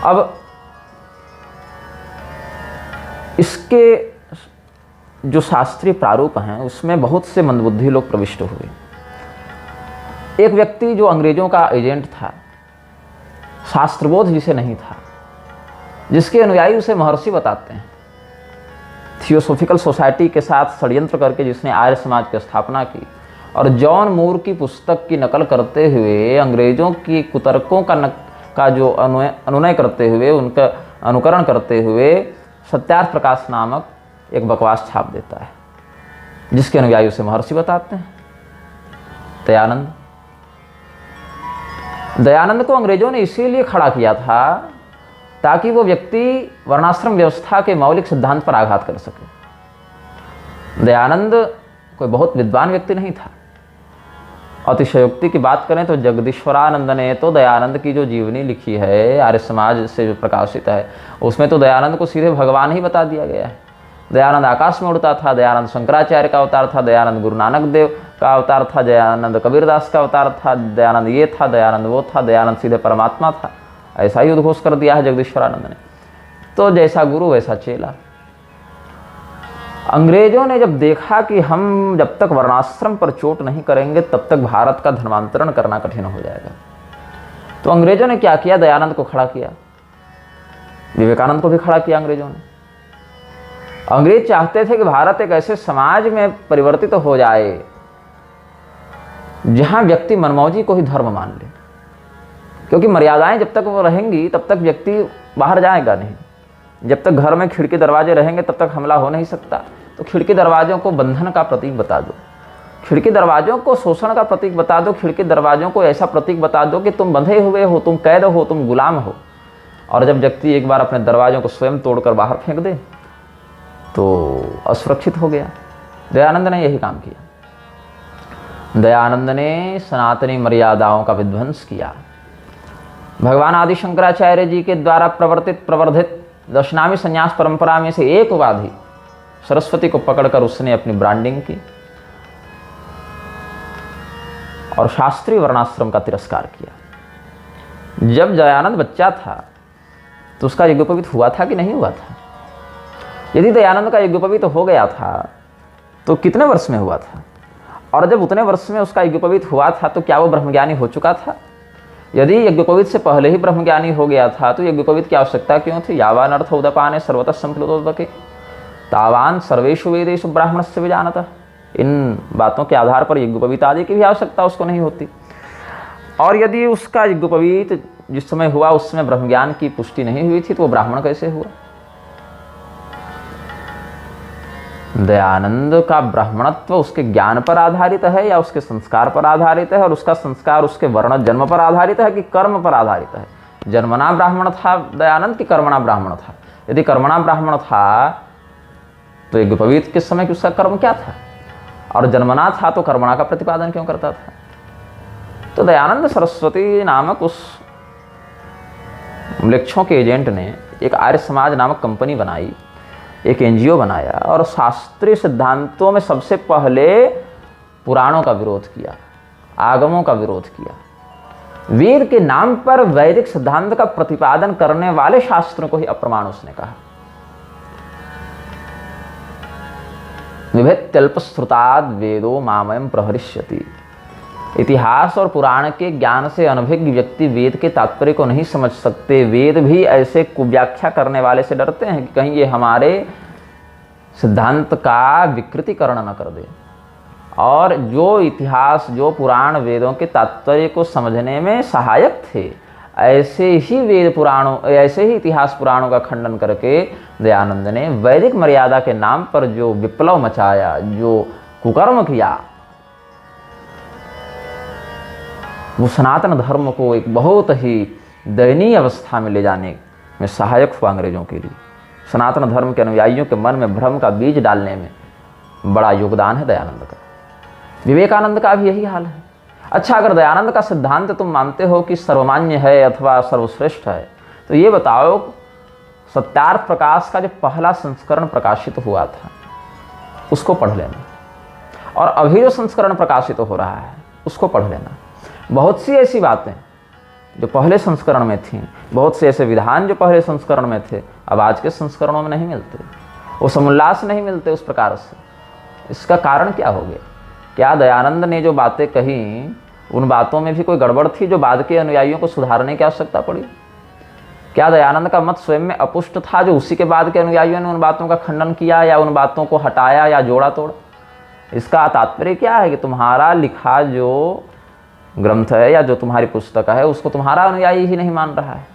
अब इसके जो शास्त्रीय प्रारूप हैं उसमें बहुत से मंदबुद्धि लोग प्रविष्ट हुए। एक व्यक्ति जो अंग्रेजों का एजेंट था, शास्त्रबोध जिसे नहीं था, जिसके अनुयायी उसे महर्षि बताते हैं, थियोसोफिकल सोसाइटी के साथ षड्यंत्र करके जिसने आर्य समाज की स्थापना की और जॉन मूर की पुस्तक की नकल करते हुए अंग्रेजों की कुतर्कों का जो अनुनय करते हुए, उनका अनुकरण करते हुए सत्यार्थ प्रकाश नामक एक बकवास छाप देता है, जिसके अनुयायी उसे महर्षि बताते हैं। दयानंद को अंग्रेजों ने इसीलिए खड़ा किया था ताकि वो व्यक्ति वर्णाश्रम व्यवस्था के मौलिक सिद्धांत पर आघात कर सके। दयानंद कोई बहुत विद्वान व्यक्ति नहीं था। अतिशयोक्ति की बात करें तो जगदीश्वरानंद ने तो दयानंद की जो जीवनी लिखी है, आर्य समाज से जो प्रकाशित है, उसमें तो दयानंद को सीधे भगवान ही बता दिया गया है। दयानंद आकाश में उड़ता था, दयानंद शंकराचार्य का अवतार था, दयानंद गुरु नानक देव का अवतार था, दयानंद कबीरदास का अवतार था, दयानंद ये था, दयानंद वो था, दयानंद सीधे परमात्मा था। ऐसा ही उद्घोष कर दिया है जगदीश्वरानंद ने। तो जैसा गुरु वैसा चेला। अंग्रेजों ने जब देखा कि हम जब तक वर्णाश्रम पर चोट नहीं करेंगे तब तक भारत का धर्मांतरण करना कठिन हो जाएगा, तो अंग्रेजों ने क्या किया, दयानंद को खड़ा किया, विवेकानंद को भी खड़ा किया अंग्रेजों ने। अंग्रेज चाहते थे कि भारत एक ऐसे समाज में परिवर्तित हो जाए जहां व्यक्ति मनमौजी को ही धर्म मान ले, क्योंकि मर्यादाएं जब तक वो रहेंगी तब तक व्यक्ति बाहर जाएगा नहीं। जब तक घर में खिड़की दरवाजे रहेंगे तब तक हमला हो नहीं सकता। तो खिड़की दरवाजों को बंधन का प्रतीक बता दो, खिड़की दरवाजों को शोषण का प्रतीक बता दो, खिड़की दरवाजों को ऐसा प्रतीक बता दो कि तुम बंधे हुए हो, तुम कैद हो, तुम गुलाम हो। और जब व्यक्ति एक बार अपने दरवाजों को स्वयं तोड़कर बाहर फेंक दे तो असुरक्षित हो गया। दयानंद ने यही काम किया। दयानंद ने सनातनी मर्यादाओं का विध्वंस किया। भगवान आदि शंकराचार्य जी के द्वारा प्रवर्धित दशनामी संन्यास परंपरा में से एक उपाधि सरस्वती को पकड़कर उसने अपनी ब्रांडिंग की और शास्त्रीय वर्णाश्रम का तिरस्कार किया। जब दयानंद बच्चा था तो उसका यज्ञोपवीत हुआ था कि नहीं हुआ था? यदि दयानंद का यज्ञोपवीत हो गया था तो कितने वर्ष में हुआ था? और जब उतने वर्ष में उसका यज्ञोपवीत हुआ था तो क्या वो ब्रह्मज्ञानी हो चुका था? यदि यज्ञोपवीत से पहले ही ब्रह्मज्ञानी हो गया था तो यज्ञोपवीत की आवश्यकता क्यों थी? यावान अर्थ उदपाने सर्वतः संप्लुतोदके तावान सर्वेषु वेदेषु ब्राह्मणस्य विजानतः। इन बातों के आधार पर यज्ञोपवीत आदि की भी आवश्यकता उसको नहीं होती। और यदि उसका यज्ञोपवीत जिस समय हुआ उस समय ब्रह्मज्ञान की पुष्टि नहीं हुई थी तो वो ब्राह्मण कैसे हुआ? दयानंद का ब्राह्मणत्व उसके ज्ञान पर आधारित है या उसके संस्कार पर आधारित है, और उसका संस्कार उसके वर्ण जन्म पर आधारित है कि कर्म पर आधारित है? जन्मना ब्राह्मण था दयानंद कि कर्मणा ब्राह्मण था? यदि कर्मणा ब्राह्मण था तो यज्ञोपवीत के समय कि उसका कर्म क्या था, और जन्मना था तो कर्मणा का प्रतिपादन क्यों करता था? तो दयानंद सरस्वती नामक उस म्लेच्छों के एजेंट ने एक आर्य समाज नामक कंपनी बनाई, एक एनजीओ बनाया और शास्त्रीय सिद्धांतों में सबसे पहले पुराणों का विरोध किया, आगमों का विरोध किया। वेद के नाम पर वैदिक सिद्धांत का प्रतिपादन करने वाले शास्त्रों को ही अप्रमाण उसने कहा। विभेत्यल्पश्रुताद् वेदो मामयं प्रहरिष्यति। इतिहास और पुराण के ज्ञान से अनभिज्ञ व्यक्ति वेद के तात्पर्य को नहीं समझ सकते। वेद भी ऐसे कुव्याख्या करने वाले से डरते हैं कि कहीं ये हमारे सिद्धांत का विकृतिकरण न कर दे। और जो इतिहास, जो पुराण वेदों के तात्पर्य को समझने में सहायक थे, ऐसे ही वेद पुराणों, ऐसे ही इतिहास पुराणों का खंडन करके दयानंद ने वैदिक मर्यादा के नाम पर जो विप्लव मचाया, जो कुकर्म किया, वो सनातन धर्म को एक बहुत ही दयनीय अवस्था में ले जाने में सहायक हुआ अंग्रेजों के लिए। सनातन धर्म के अनुयायियों के मन में भ्रम का बीज डालने में बड़ा योगदान है दयानंद का। विवेकानंद का भी यही हाल है। अच्छा, अगर दयानंद का सिद्धांत तुम मानते हो कि सर्वमान्य है अथवा सर्वश्रेष्ठ है, तो ये बताओ सत्यार्थ प्रकाश का जो पहला संस्करण प्रकाशित हुआ था उसको पढ़ लेना, और अभी जो संस्करण प्रकाशित हो रहा है उसको पढ़ लेना। बहुत सी ऐसी बातें जो पहले संस्करण में थी, बहुत से ऐसे विधान जो पहले संस्करण में थे अब आज के संस्करणों में नहीं मिलते, वो समुल्लास नहीं मिलते उस प्रकार से। इसका कारण क्या हो गया? क्या दयानंद ने जो बातें कही उन बातों में भी कोई गड़बड़ थी जो बाद के अनुयायियों को सुधारने की आवश्यकता पड़ी? क्या दयानंद का मत स्वयं में अपुष्ट था जो उसी के बाद के अनुयायियों ने उन बातों का खंडन किया या उन बातों को हटाया या जोड़ा तोड़ा? इसका तात्पर्य क्या है कि तुम्हारा लिखा जो ग्रंथ है या जो तुम्हारी पुस्तक है उसको तुम्हारा अनुयायी ही नहीं मान रहा है।